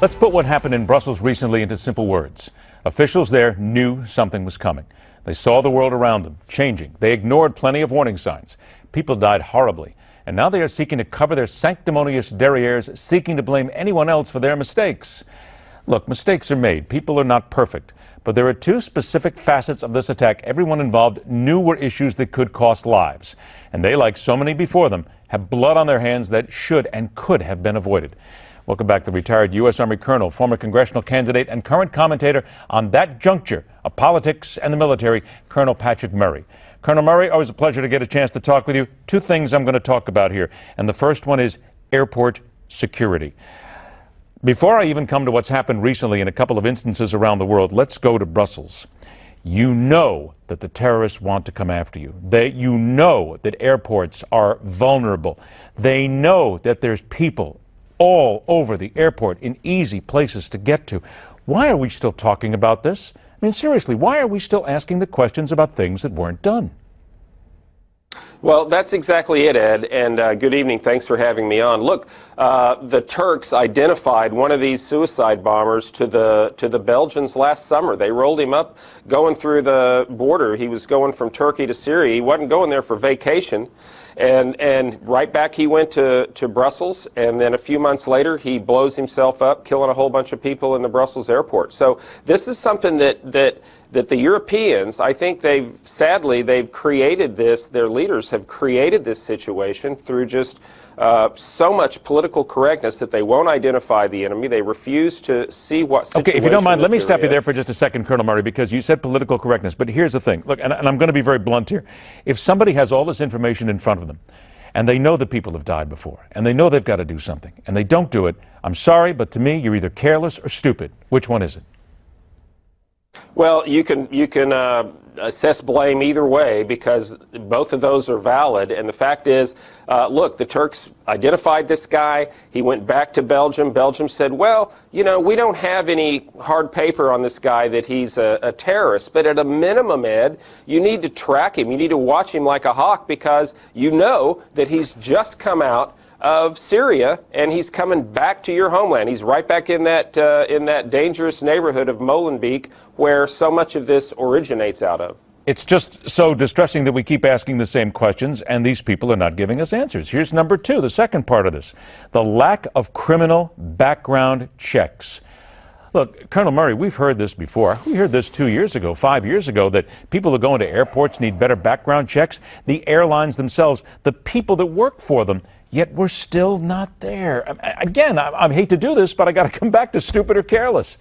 Let's put what happened in Brussels recently into simple words. Officials there knew something was coming. They saw the world around them changing. They ignored plenty of warning signs. People died horribly. And now they are seeking to cover their sanctimonious derrieres, seeking to blame anyone else for their mistakes. Look, mistakes are made. People are not perfect. But there are two specific facets of this attack everyone involved knew were issues that could cost lives. And they, like so many before them, have blood on their hands that should and could have been avoided. Welcome back to retired U.S. Army Colonel, former congressional candidate, and current commentator on that juncture of politics and the military, Colonel Patrick Murray. Colonel Murray, always a pleasure to get a chance to talk with you. Two things I'm going to talk about here. And the first one is airport security. Before I even come to what's happened recently in a couple of instances around the world, let's go to Brussels. You know that the terrorists want to come after you. You know that airports are vulnerable. They know that there's people all over the airport in easy places to get to. Why are we still talking about this? I mean, seriously, why are we still asking the questions about things that weren't done? Well, that's exactly it, Ed, and good evening. Thanks for having me on. Look, the Turks identified one of these suicide bombers to the Belgians last summer. They rolled him up going through the border. He was going from Turkey to Syria. He wasn't going there for vacation. And right back he went to Brussels, and then a few months later he blows himself up, killing a whole bunch of people in the Brussels airport. So this is something that the Europeans, I think they've created this, their leaders have created this situation through just so much political correctness that they won't identify the enemy. They refuse to see what situation. Okay, if you don't mind, let me stop you there for just a second, Colonel Murray, because you said political correctness. But here's the thing. Look, and I'm going to be very blunt here. If somebody has all this information in front of them, and they know that people have died before, and they know they've got to do something, and they don't do it, I'm sorry, but to me, you're either careless or stupid. Which one is it? Well, you can assess blame either way, because both of those are valid. And the fact is, look, the Turks identified this guy. He went back to Belgium. Belgium said, well, you know, we don't have any hard paper on this guy that he's a terrorist. But at a minimum, Ed, you need to track him. You need to watch him like a hawk, because you know that he's just come out of Syria, and he's coming back to your homeland. He's right back in that dangerous neighborhood of Molenbeek, where so much of this originates out of. It's just so distressing that we keep asking the same questions, and these people are not giving us answers. Here's number two, the second part of this, the lack of criminal background checks. Look, Colonel Murray, we've heard this before. We heard this 2 years ago, 5 years ago, that people who go into airports need better background checks. The airlines themselves, the people that work for them, yet we're still not there. Again, I hate to do this, but I got to come back to stupid or careless.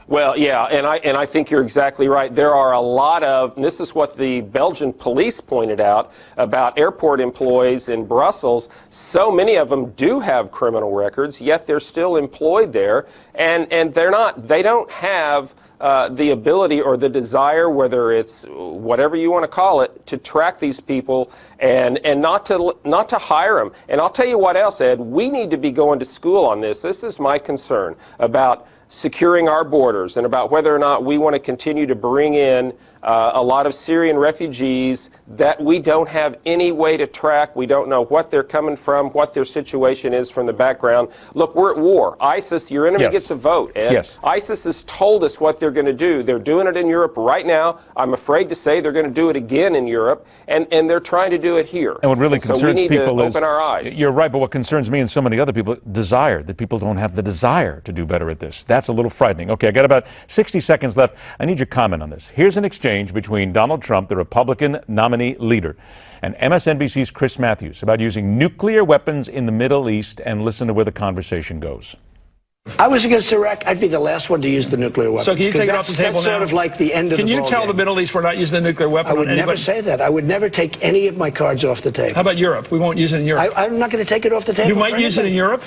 Well, yeah, and I think you're exactly right. There are a lot of, and this is what the Belgian police pointed out about airport employees in Brussels. So many of them do have criminal records, yet they're still employed there, and they don't have the ability or the desire, whether it's whatever you want to call it, to track these people and not to hire them. And I'll tell you what else, Ed, we need to be going to school on this. This is my concern about securing our borders and about whether or not we want to continue to bring in a lot of Syrian refugees that we don't have any way to track. We don't know what they're coming from, what their situation is from the background. Look, we're at war. ISIS, your enemy gets a vote, Ed. Yes. ISIS has told us what they're going to do. They're doing it in Europe right now. I'm afraid to say they're going to do it again in Europe, and they're trying to do it here. And what really concerns people is, open our eyes. You're right, but what concerns me and so many other people, desire, that people don't have the desire to do better at this. That's a little frightening. Okay, I got about 60 seconds left. I need your comment on this. Here's an exchange between Donald Trump, the Republican nominee leader, and MSNBC's Chris Matthews about using nuclear weapons in the Middle East, and listen to where the conversation goes. I was against Iraq. I'd be the last one to use the nuclear weapons. So can you take it off the table that's now? sort of like the end of the ballgame. Can you tell the Middle East we're not using the nuclear weapon? I would never say that. I would never take any of my cards off the table. How about Europe? We won't use it in Europe. I'm not going to take it off the table. You might use it in Europe?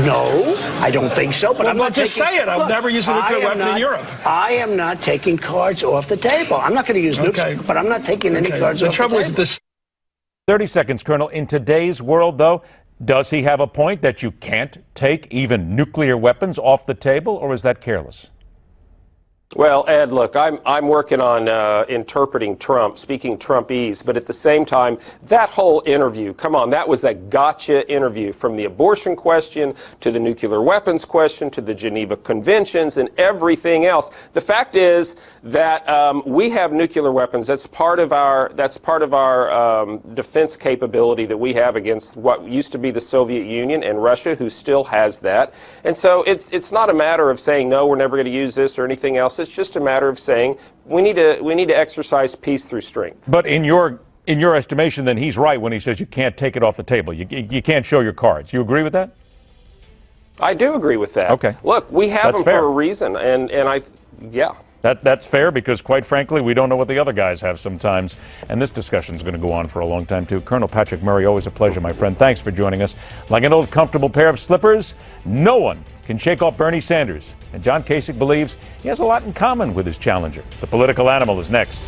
No, I don't think so. But I'm not just say it. I'll never use a nuclear weapon in Europe. I am not taking cards off the table. I'm not going to use nukes, but I'm not taking any cards off the table. The trouble is this. 30 seconds, Colonel. In today's world, though, does he have a point that you can't take even nuclear weapons off the table, or is that careless? Well, Ed, look, I'm working on interpreting Trump, speaking Trumpese, but at the same time, that whole interview, come on, that was a gotcha interview, from the abortion question to the nuclear weapons question to the Geneva Conventions and everything else. The fact is that we have nuclear weapons. That's part of our defense capability that we have against what used to be the Soviet Union and Russia, who still has that. And so it's not a matter of saying no, we're never going to use this or anything else. It's just a matter of saying we need to exercise peace through strength. But in your estimation, then he's right when he says you can't take it off the table. You can't show your cards. You agree with that? I do agree with that. Okay. Look, we have That's them fair. for a reason, and yeah. That's fair, because quite frankly, we don't know what the other guys have sometimes. And this discussion is going to go on for a long time, too. Colonel Patrick Murray, always a pleasure, my friend. Thanks for joining us. Like an old comfortable pair of slippers, no one can shake off Bernie Sanders. And John Kasich believes he has a lot in common with his challenger. The Political Animal is next.